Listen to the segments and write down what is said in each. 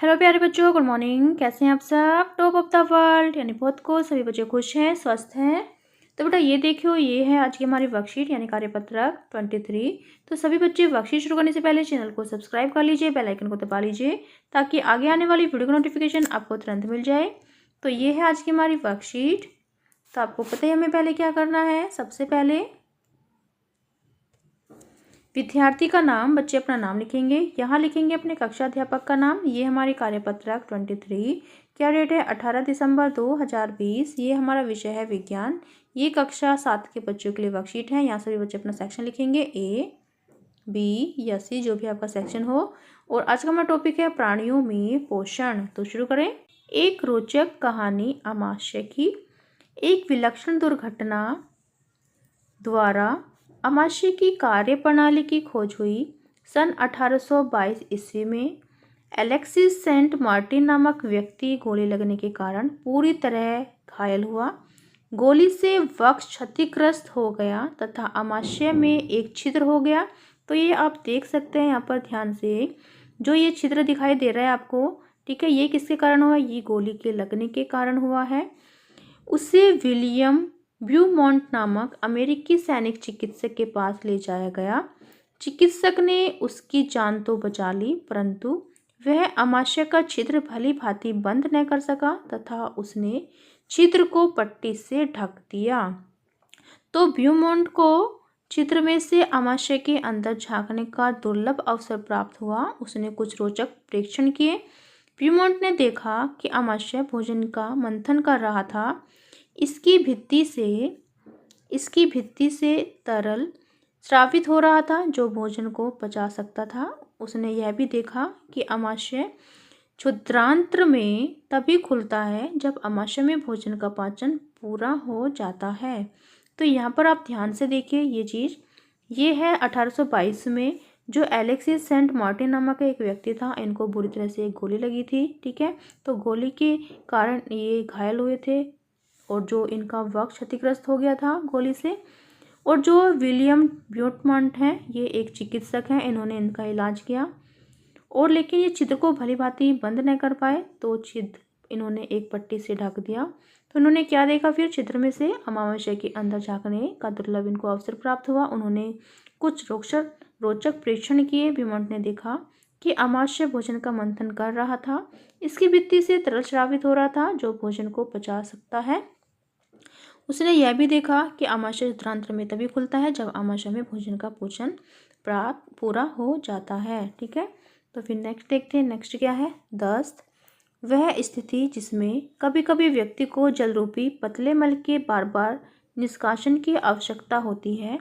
Hello प्यारे बच्चों, good morning. कैसे हैं आप सब? टॉप ऑफ द वर्ल्ड यानी बहुत को सभी बच्चे खुश हैं, स्वस्थ हैं। तो बेटा ये देखियो, ये है आज की हमारी वर्कशीट यानी कार्यपत्रक 23। तो सभी बच्चे वर्कशीट शुरू करने से पहले चैनल को सब्सक्राइब कर लीजिए, बेल आइकन को दबा लीजिए ताकि आगे आने वाली वीडियो का नोटिफिकेशन आपको तुरंत मिल जाए। तो ये है आज की हमारी वर्कशीट। तो आपको पता है हमें पहले क्या करना है। सबसे पहले विद्यार्थी का नाम, बच्चे अपना नाम लिखेंगे। यहाँ लिखेंगे अपने कक्षा अध्यापक का नाम। ये हमारी कार्यपत्रक 23। क्या डेट है? 18 दिसंबर 2020। ये हमारा विषय है विज्ञान। ये कक्षा 7 के बच्चों के लिए वर्कशीट है। यहाँ सभी बच्चे अपना सेक्शन लिखेंगे, ए बी या सी, जो भी आपका सेक्शन हो। और आज का हमारा टॉपिक है प्राणियों में पोषण। तो शुरू करें। एक रोचक कहानी अमाशय की। एक विलक्षण दुर्घटना द्वारा अमाशय की कार्यप्रणाली की खोज हुई। सन 1822 ईस्वी में एलेक्सिस सेंट मार्टिन नामक व्यक्ति गोली लगने के कारण पूरी तरह घायल हुआ। गोली से वक्ष क्षतिग्रस्त हो गया तथा अमाशय में एक छिद्र हो गया। तो ये आप देख सकते हैं यहाँ पर ध्यान से, जो ये छिद्र दिखाई दे रहा है आपको, ठीक है, ये किसके कारण हुआ? ये गोली के लगने के कारण हुआ है। उसे विलियम ब्यूमॉन्ट नामक अमेरिकी सैनिक चिकित्सक के पास ले जाया गया। चिकित्सक ने उसकी जान तो बचा ली, परंतु वह अमाशय का छिद्र भली भांति बंद न कर सका तथा उसने छिद्र को पट्टी से ढक दिया। तो ब्यूमॉन्ट को छिद्र में से अमाशय के अंदर झांकने का दुर्लभ अवसर प्राप्त हुआ। उसने कुछ रोचक प्रेक्षण किए। ब्यूमॉन्ट ने देखा कि अमाशय भोजन का मंथन कर रहा था। इसकी भित्ति से तरल स्रावित हो रहा था जो भोजन को पचा सकता था। उसने यह भी देखा कि अमाशय क्षुद्रांत्र में तभी खुलता है जब अमाशय में भोजन का पाचन पूरा हो जाता है। तो यहाँ पर आप ध्यान से देखिए ये चीज़, ये है 1822 में जो एलेक्सिस सेंट मार्टिन नामक एक व्यक्ति था, इनको बुरी तरह से एक गोली लगी थी, ठीक है। तो गोली के कारण ये घायल हुए थे और जो इनका वक्ष क्षतिग्रस्त हो गया था गोली से। और जो विलियम ब्यूमॉन्ट हैं, ये एक चिकित्सक हैं, इन्होंने इनका इलाज किया और लेकिन ये छिद्र को भली भांति बंद नहीं कर पाए, तो छिद्र इन्होंने एक पट्टी से ढक दिया। तो इन्होंने क्या देखा? फिर छिद्र में से अमाशय के अंदर झांकने का दुर्लभ इनको अवसर प्राप्त हुआ। उन्होंने कुछ रोचक प्रेक्षण किए। ब्यूमॉन्ट ने देखा कि अमाशय भोजन का मंथन कर रहा था। इसकी भित्ति से तरल स्रावित हो रहा था जो भोजन को पचा सकता है। उसने यह भी देखा कि अमाशय क्षुद्रांत्र में तभी खुलता है जब अमाशय में भोजन का पोषण प्राप्त पूरा हो जाता है, ठीक है। तो फिर नेक्स्ट देखते हैं। नेक्स्ट क्या है? दस्त। वह स्थिति जिसमें कभी कभी व्यक्ति को जल रूपी पतले मल के बार बार निष्कासन की आवश्यकता होती है,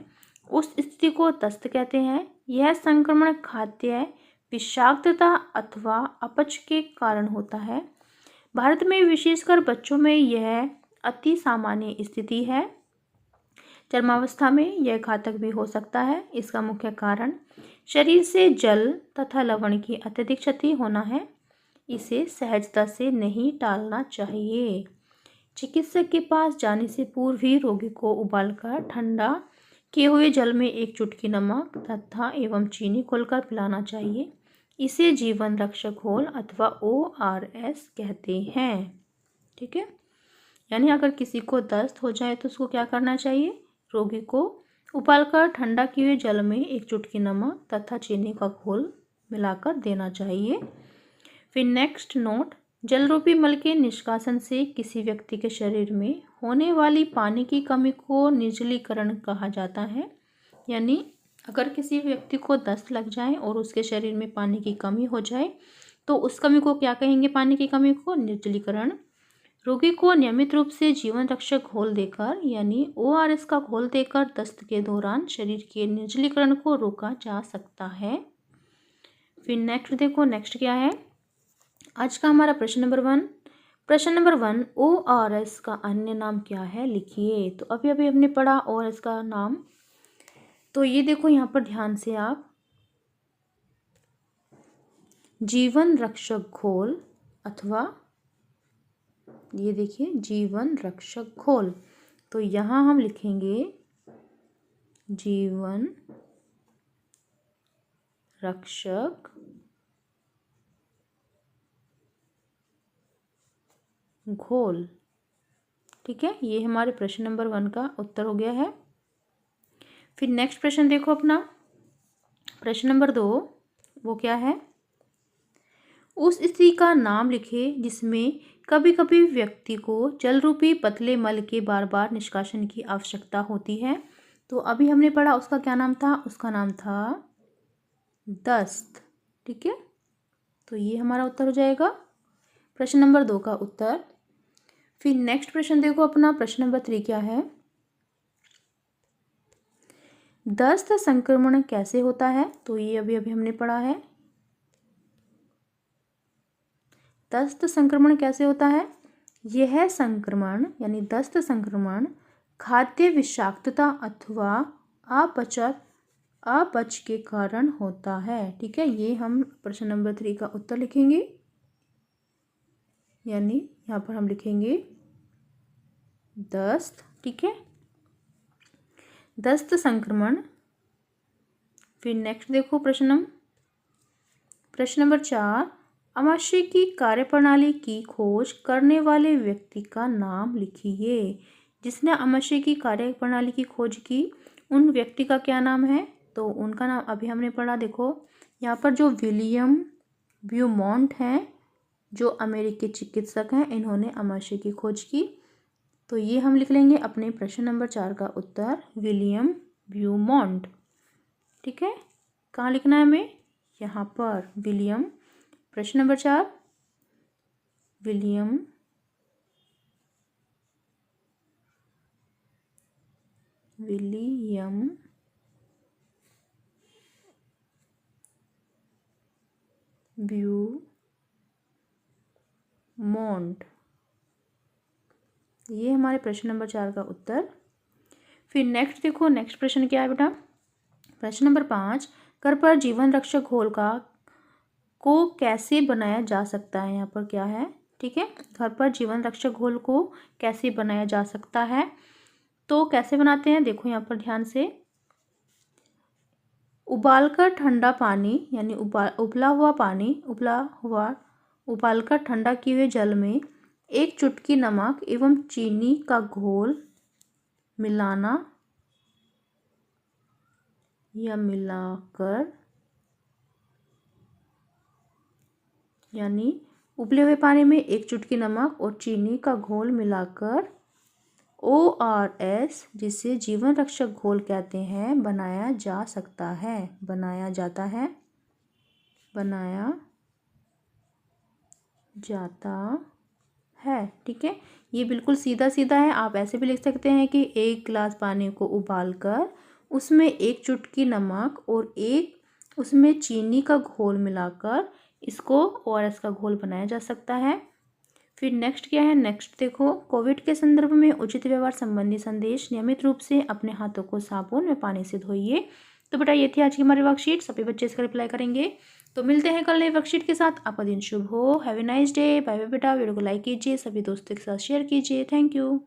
उस स्थिति को दस्त कहते हैं। यह संक्रमण खाद्य विषाक्तता अथवा अपच के कारण होता है। भारत में विशेषकर बच्चों में यह अति सामान्य स्थिति है। चरमावस्था में यह घातक भी हो सकता है। इसका मुख्य कारण शरीर से जल तथा लवण की अत्यधिक क्षति होना है। इसे सहजता से नहीं टालना चाहिए। चिकित्सक के पास जाने से पूर्व ही रोगी को उबालकर ठंडा किए हुए जल में एक चुटकी नमक तथा एवं चीनी घोलकर पिलाना चाहिए। इसे जीवन रक्षक घोल अथवा ORS कहते हैं, ठीक है। यानी अगर किसी को दस्त हो जाए तो उसको क्या करना चाहिए? रोगी को उबालकर ठंडा किए हुए जल में एक चुटकी नमक तथा चीनी का घोल मिलाकर देना चाहिए। फिर नेक्स्ट नोट, जल रूपी मल के निष्कासन से किसी व्यक्ति के शरीर में होने वाली पानी की कमी को निर्जलीकरण कहा जाता है। यानी अगर किसी व्यक्ति को दस्त लग जाए और उसके शरीर में पानी की कमी हो जाए तो उस कमी को क्या कहेंगे? पानी की कमी को निर्जलीकरण। रोगी को नियमित रूप से जीवन रक्षक घोल देकर यानी ORS का घोल देकर दस्त के दौरान शरीर के निर्जलीकरण को रोका जा सकता है। फिर नेक्स्ट देखो, नेक्स्ट क्या है आज का हमारा प्रश्न नंबर 1। प्रश्न नंबर 1, ORS का अन्य नाम क्या है? लिखिए। तो अभी अभी हमने पढ़ा ORS का नाम। तो ये देखो यहाँ पर ध्यान से आप, जीवन रक्षक घोल अथवा ये देखिए जीवन रक्षक घोल। तो यहाँ हम लिखेंगे जीवन रक्षक घोल। ठीक है, ये हमारे प्रश्न नंबर 1 का उत्तर हो गया है। फिर नेक्स्ट प्रश्न देखो अपना, प्रश्न नंबर 2, वो क्या है? उस स्त्री का नाम लिखे जिसमें कभी कभी व्यक्ति को जल रूपी पतले मल के बार बार निष्कासन की आवश्यकता होती है। तो अभी हमने पढ़ा उसका क्या नाम था, उसका नाम था दस्त। ठीक है, तो ये हमारा उत्तर हो जाएगा प्रश्न नंबर 2 का उत्तर। फिर नेक्स्ट प्रश्न देखो अपना, प्रश्न नंबर 3 क्या है? दस्त संक्रमण कैसे होता है? तो ये अभी अभी हमने पढ़ा है। दस्त संक्रमण कैसे होता है? यह संक्रमण यानी दस्त संक्रमण खाद्य विषाक्तता अथवा अपच के कारण होता है। ठीक है, ये हम प्रश्न नंबर 3 का उत्तर लिखेंगे, यानी यहाँ पर हम लिखेंगे दस्त। ठीक है, दस्त संक्रमण। फिर नेक्स्ट देखो प्रश्न नंबर 4, आमाशय की कार्यप्रणाली की खोज करने वाले व्यक्ति का नाम लिखिए। जिसने आमाशय की कार्यप्रणाली की खोज की, उन व्यक्ति का क्या नाम है? तो उनका नाम अभी हमने पढ़ा। देखो यहाँ पर जो विलियम ब्यूमॉन्ट हैं, जो अमेरिकी चिकित्सक हैं, इन्होंने आमाशय की खोज की। तो ये हम लिख लेंगे अपने प्रश्न नंबर 4 का उत्तर, विलियम ब्यूमॉन्ट। ठीक है, कहाँ लिखना है हमें? यहाँ पर विलियम। प्रश्न नंबर 4, विलियम ब्यूमॉन्ट। ये हमारे प्रश्न नंबर 4 का उत्तर। फिर नेक्स्ट देखो, नेक्स्ट प्रश्न क्या है बेटा? प्रश्न नंबर 5, घर पर जीवन रक्षक घोल को कैसे बनाया जा सकता है? यहाँ पर क्या है? ठीक है, घर पर जीवन रक्षक घोल को कैसे बनाया जा सकता है? तो कैसे बनाते हैं, देखो यहाँ पर ध्यान से। उबालकर ठंडा पानी यानी उबालकर ठंडा किए हुए जल में 1 चुटकी नमक एवं चीनी का घोल मिलाना या मिलाकर, यानी उबले हुए पानी में 1 चुटकी नमक और चीनी का घोल मिलाकर ORS, जिसे जीवन रक्षक घोल कहते हैं, बनाया जाता है। ठीक है, ये बिल्कुल सीधा सीधा है। आप ऐसे भी लिख सकते हैं कि 1 गिलास पानी को उबालकर उसमें 1 चुटकी नमक और 1 उसमें चीनी का घोल मिलाकर इसको ORS का घोल बनाया जा सकता है। फिर नेक्स्ट क्या है? नेक्स्ट देखो, कोविड के संदर्भ में उचित व्यवहार संबंधी संदेश, नियमित रूप से अपने हाथों को साबुन में पानी से धोइए। तो बेटा ये थी आज की हमारी वर्कशीट, सभी बच्चे इसका रिप्लाई करेंगे। तो मिलते हैं कल नई वर्कशीट के साथ। आपका दिन शुभ हो। Have a nice day. Bye bye बेटा। वीडियो को लाइक कीजिए, सभी दोस्तों के साथ शेयर कीजिए। Thank you.